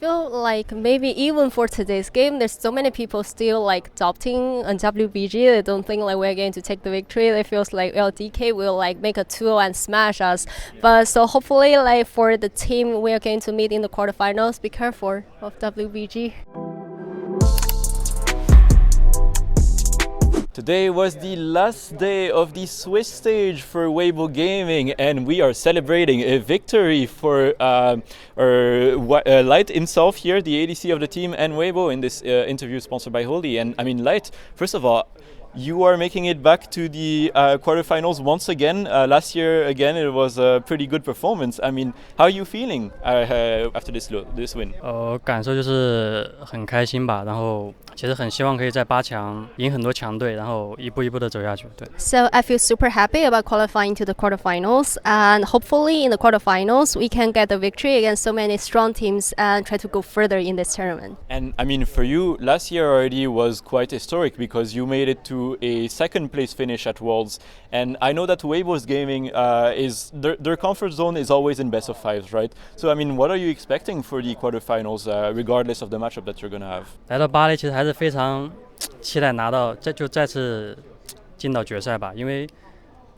Feel like maybe even for today's game, there's so many people still like doubting on WBG. They don't think like we're going to take the victory. They feels like DK will like make a 2 and smash us. But so hopefully like for the team we are going to meet in the quarterfinals, be careful of WBG. Today was the last day of the Swiss stage for Weibo Gaming, and we are celebrating a victory for Light himself here, the ADC of the team, and Weibo in this interview sponsored by Holy. And I mean, Light, first of all, you are making it back to the quarterfinals once again. Last year, again, it was a pretty good performance. I mean, how are you feeling after this win? 感受就是很开心吧，然后其实很希望可以在8强赢很多强队，然后一步一步的走下去。对。So I feel super happy about qualifying to the quarterfinals, and hopefully in the quarterfinals we can get the victory against so many strong teams and try to go further in this tournament. And I mean, for you, last year already was quite historic because you made it to a second place finish at Worlds. And I know that Weibo's Gaming is their comfort zone is always in best of fives, right? So I mean, what are you expecting for the quarterfinals, regardless of the matchup that you're gonna have? 来到巴黎，其实还是非常期待拿到再次进到决赛吧，因为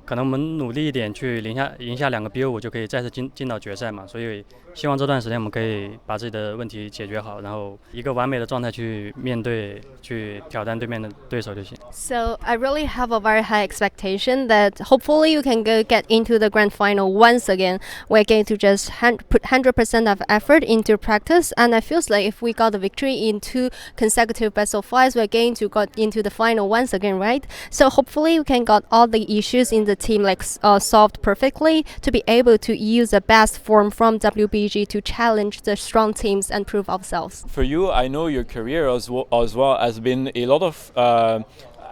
可能我们努力一点去赢下2个 BO5就可以再次进到决赛嘛，所以希望这段时间我们可以把自己的问题解决好，然后一个完美的状态去面对、去挑战对面的对手就行。So I really have a very high expectation that hopefully you can get into the grand final once again. We're going to just put 100% of effort into practice, and I feels like if we got the victory in 2 consecutive best of 5s, we're going to got into the final once again, right? So hopefully we can got all the issues in the team like solved perfectly to be able to use the best form from WBG to challenge the strong teams and prove ourselves. For you, I know your career as well has been a lot of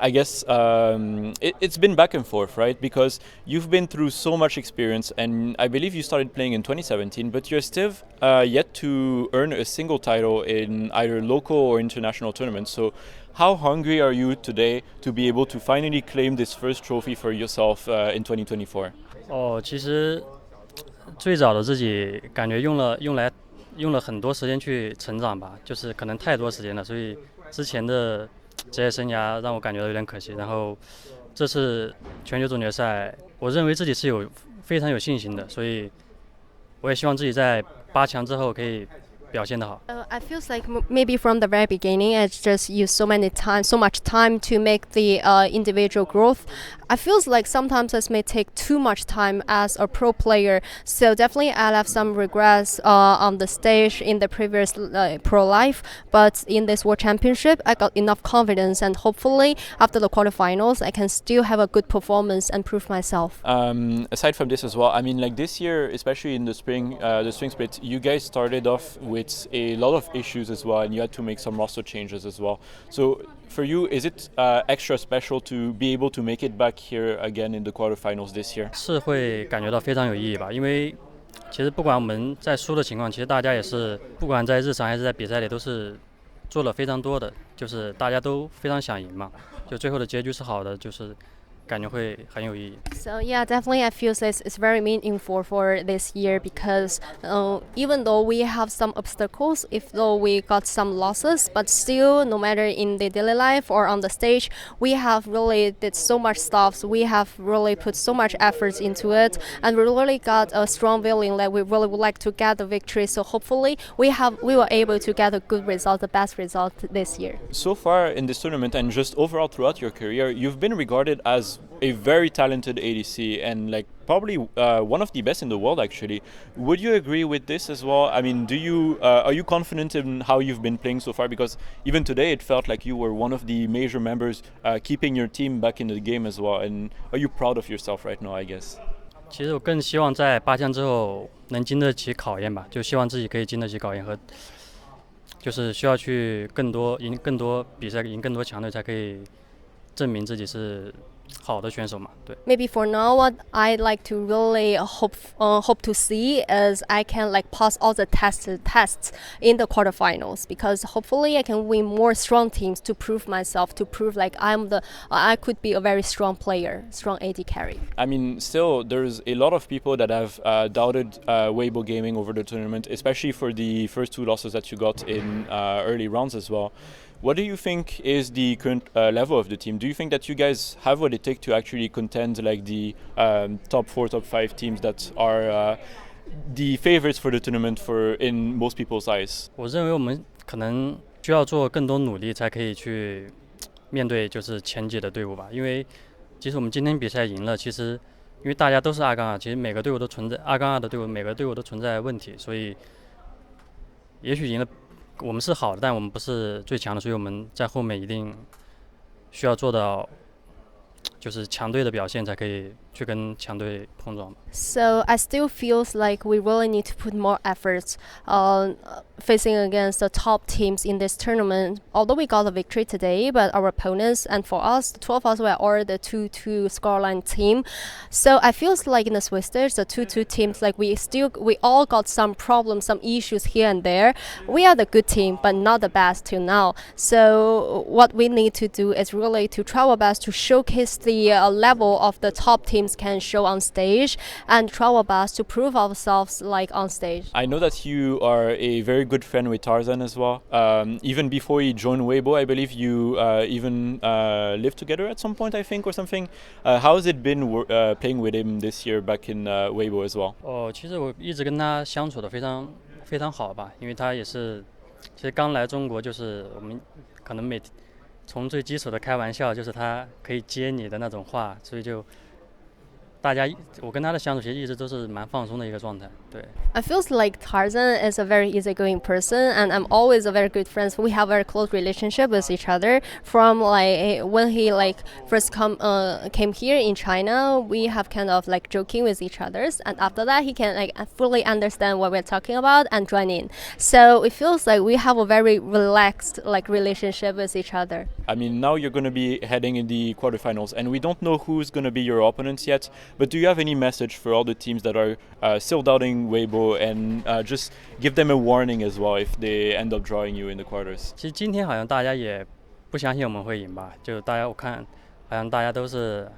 I guess it's been back and forth, right? Because you've been through so much experience, and I believe you started playing in 2017, but you're still yet to earn a single title in either local or international tournaments. So how hungry are you today to be able to finally claim this first trophy for yourself in 2024? 其实最早的自己感觉用了很多时间去成长吧，就是可能太多时间了，所以之前的职业生涯让我感觉到有点可惜。然后这次全球总决赛，我认为自己是非常有信心的，所以我也希望自己在8强之后可以表现得好。I feels like maybe from the very beginning, I just used so much time to make the individual growth. I feels like sometimes this may take too much time as a pro player. So definitely I'll have some regrets on the stage in the previous pro life. But in this World Championship, I got enough confidence, and hopefully after the quarterfinals, I can still have a good performance and prove myself. Aside from this as well, I mean, like this year, especially in the spring split, you guys started off with a lot of issues as well, and you had to make some roster changes as well. So for you, is it extra special to be able to make it back here again in the quarterfinals this year? 是会感觉到非常有意义吧，因为其实不管我们在输的情况，其实大家也是不管在日常还是在比赛里都是做了非常多的，就是大家都非常想赢嘛，就最后的结局是好的，就是感觉会很有意义。 So yeah, definitely I feel this is very meaningful for this year because even though we have some obstacles, if though we got some losses, but still no matter in the daily life or on the stage, we have really did so much stuff. We have really put so much efforts into it, and we really got a strong feeling that we really would like to get the victory. So hopefully we were able to get a good result, the best result this year. So far in this tournament and just overall throughout your career, you've been regarded as a very talented ADC and like probably one of the best in the world actually. Would you agree with this as well? I mean, are you confident in how you've been playing so far? Because even today it felt like you were one of the major members keeping your team back in the game as well. And are you proud of yourself right now, I guess? 其实我更希望在8强之后能经得起考验吧，就希望自己可以经得起考验和就是需要去赢更多比赛，赢更多强队才可以证明自己是好的选手嘛，对。Maybe for now, what I like to really hope to see is I can like pass all the tests in the quarterfinals, because hopefully I can win more strong teams to prove myself, to prove like I could be a very strong player, strong AD carry. I mean, still, there's a lot of people that have doubted Weibo Gaming over the tournament, especially for the first 2 losses that you got in early rounds as well. What do you think is the current level of the team? Do you think that you guys have what it takes to actually contend like the top 4, top 5 teams that are the favorites for the tournament for in most people's eyes? 我认为我们可能需要做更多努力，才可以去面对就是前几的队伍吧。因为即使我们今天比赛赢了，其实因为大家都是2-2，其实每个队伍都存在2-2的队伍，每个队伍都存在问题，所以也许赢了。我们是好的，但我们不是最强的，所以我们在后面一定需要做到，就是强队的表现才可以去跟强队碰撞。So I still feels like we really need to put more efforts on facing against the top teams in this tournament. Although we got a victory today, but our opponents and for us, the 12 of us were all the 2-2 scoreline team. So I feels like in the Swiss stage, the 2-2 teams, like we all got some problems, some issues here and there. We are the good team, but not the best till now. So what we need to do is really to try our best to showcase the level of the top teams can show on stage, and try our best to prove ourselves like on stage. I know that you are a very good friend with Tarzan as well. Even before he joined Weibo, I believe you even lived together at some point, I think, or something. How has it been playing with him this year back in Weibo as well? 其实我一直跟他相处的非常非常好吧，因为他也是，其实刚来中国就是我们可能从最基础的开玩笑，就是他可以接你的那种话，所以就。我跟他的相处其实一直都是蛮放松的一个状态，对。I feels like Tarzan is a very easygoing person, and I'm always a very good friend. We have a very close relationship with each other. From like when he like first came here in China, we have kind of like joking with each other, and after that he can like fully understand what we're talking about and join in. So it feels like we have a very relaxed like relationship with each other. I mean, now you're going to be heading in the quarterfinals, and we don't know who's going to be your opponents yet. But do you have any message for all the teams that are still doubting Weibo, and just give them a warning as well if they end up drawing you in the quarters? 其实今天好像大家也不相信我们会赢吧，就我看好像大家都是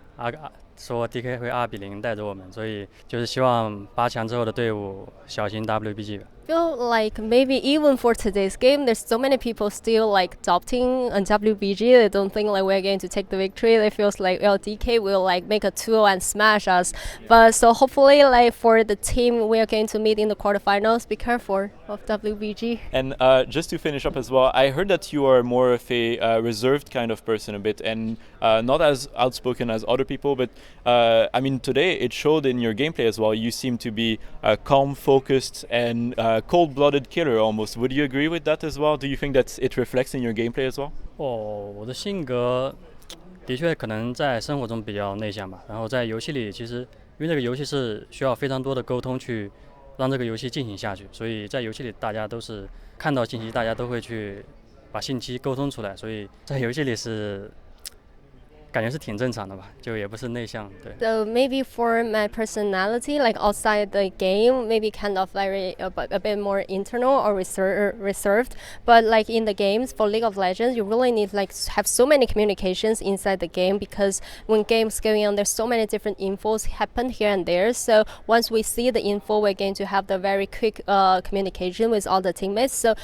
说 DK 会2-0带着我们，所以就是希望8强之后的队伍小心 WBG 吧。Feel like maybe even for today's game, there's so many people still like doubting on WBG. They don't think like we're going to take the victory. They feels like DK will like make a 2-0 and smash us. But so hopefully like for the team we are going to meet in the quarterfinals, be careful of WBG. And just to finish up as well, I heard that you are more of a reserved kind of person a bit, and not as outspoken as other people, but I mean today it showed in your gameplay as well. You seem to be calm, focused, and cold-blooded killer almost. Would you agree with that as well? Do you think that it reflects in your gameplay as well? 我的性格的确可能在生活中比较内向吧，然后在游戏里其实因为这个游戏是需要非常多的沟通去让这个游戏进行下去，所以在游戏里大家都是看到信息，大家都会去把信息沟通出来，所以在游戏里是感觉是挺正常的吧，就也不是内向，对。So maybe for my personality, like outside the game, maybe kind of very a bit more internal or reserved. But like in the games for League of Legends, you really need like have so many communications inside the game, because when games going on, there's so many different infos happen here and there. So once we see the info, we're going to have the very quick communication with all the teammates. So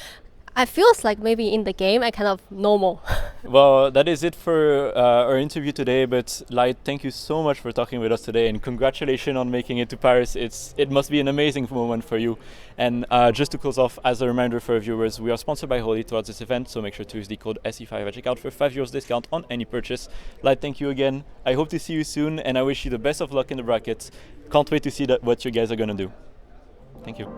I feels like maybe in the game I kind of normal. Well, that is it for our interview today. But Light, thank you so much for talking with us today, and congratulations on making it to Paris. It must be an amazing moment for you. And just to close off, as a reminder for our viewers, we are sponsored by Holy throughout this event, so make sure to use the code SE5 at checkout for €5 discount on any purchase. Light, thank you again. I hope to see you soon, and I wish you the best of luck in the brackets. Can't wait to see what you guys are gonna do. Thank you.